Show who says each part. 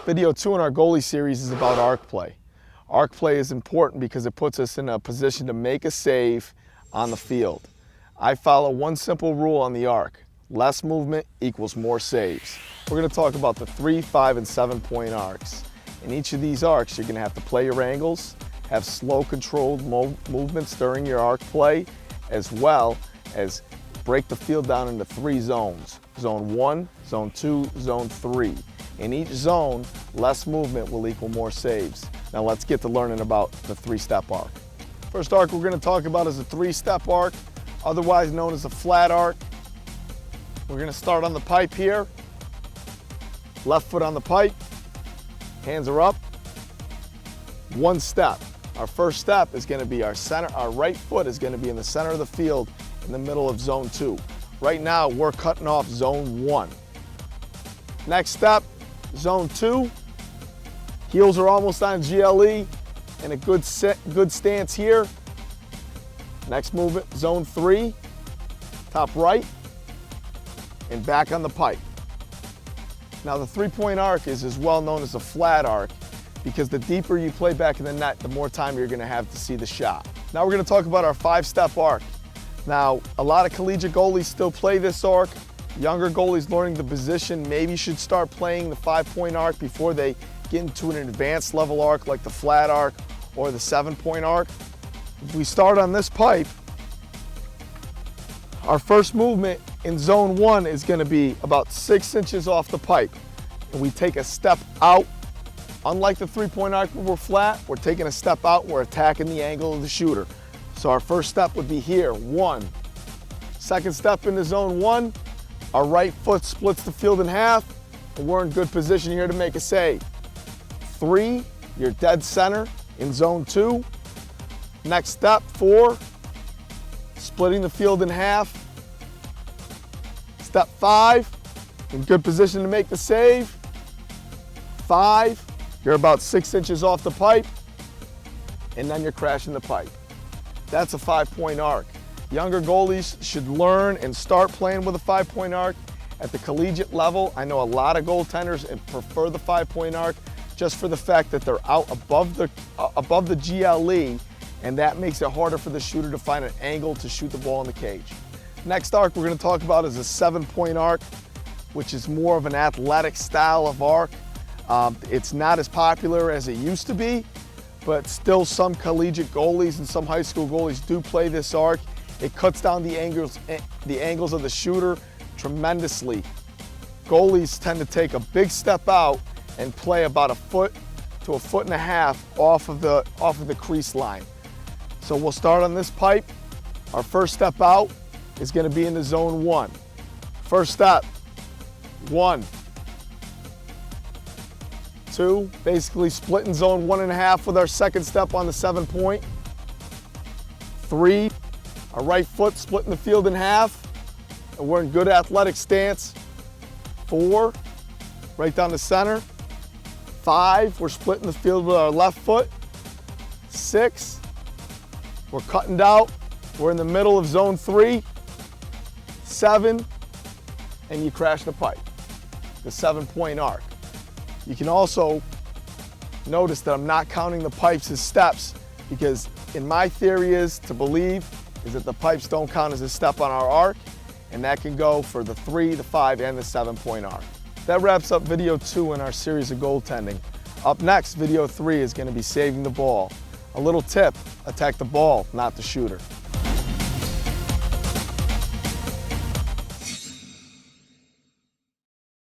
Speaker 1: Video 2 in our goalie series is about arc play. Arc play is important because it puts us in a position to make a save on the field. I follow one simple rule on the arc. Less movement equals more saves. We're going to talk about the 3, 5, and 7-point arcs. In each of these arcs, you're going to have to play your angles, have slow, controlled movements during your arc play, as well as break the field down into 3 zones. Zone 1, Zone 2, Zone 3. In each zone, less movement will equal more saves. Now let's get to learning about the 3-step arc. First arc we're going to talk about is a 3-step arc, otherwise known as a flat arc. We're going to start on the pipe here. Left foot on the pipe, hands are up. 1 step. Our first step is going to be our right foot is going to be in the center of the field in the middle of Zone 2. Right now we're cutting off Zone 1. Next step, Zone 2. Heels are almost on GLE and a good stance here. Next movement, Zone 3, top right, and back on the pipe. Now the 3-point arc is as well known as a flat arc because the deeper you play back in the net, the more time you're going to have to see the shot. Now we're going to talk about our 5-step arc. Now a lot of collegiate goalies still play this arc. Younger goalies learning the position maybe should start playing the 5-point arc before they get into an advanced level arc like the flat arc or the 7-point arc. If we start on this pipe, our first movement in Zone 1 is going to be about 6 inches off the pipe. And we take a step out. Unlike the 3-point arc where we're flat, we're taking a step out, we're attacking the angle of the shooter. So our first step would be here, 1. Second step into Zone 1, our right foot splits the field in half, and we're in good position here to make a save. 3, you're dead center in Zone 2. Next step, 4, splitting the field in half. Step 5, in good position to make the save. 5, you're about 6 inches off the pipe, and then you're crashing the pipe. That's a 5-point arc. Younger goalies should learn and start playing with a 5-point arc. At the collegiate level, I know a lot of goaltenders prefer the 5-point arc just for the fact that they're out above the GLE, and that makes it harder for the shooter to find an angle to shoot the ball in the cage. Next arc we're going to talk about is a 7-point arc, which is more of an athletic style of arc. It's not as popular as it used to be, but still some collegiate goalies and some high school goalies do play this arc. It cuts down the angles of the shooter tremendously. Goalies tend to take a big step out and play about 1 foot to 1.5 feet off of the crease line. So we'll start on this pipe. Our first step out is going to be into Zone 1. First step, 1, 2, basically splitting Zone 1.5 with our second step on the 7-point. 3, our right foot splitting the field in half, and we're in good athletic stance. 4, right down the center. 5, we're splitting the field with our left foot. 6, we're cutting out. We're in the middle of Zone 3. 7, and you crash the pipe, the 7-point arc. You can also notice that I'm not counting the pipes as steps because in my theory is that the pipes don't count as a step on our arc, and that can go for the 3, the 5, and the 7-point arc. That wraps up video 2 in our series of goaltending. Up next, video 3 is going to be saving the ball. A little tip, attack the ball, not the shooter.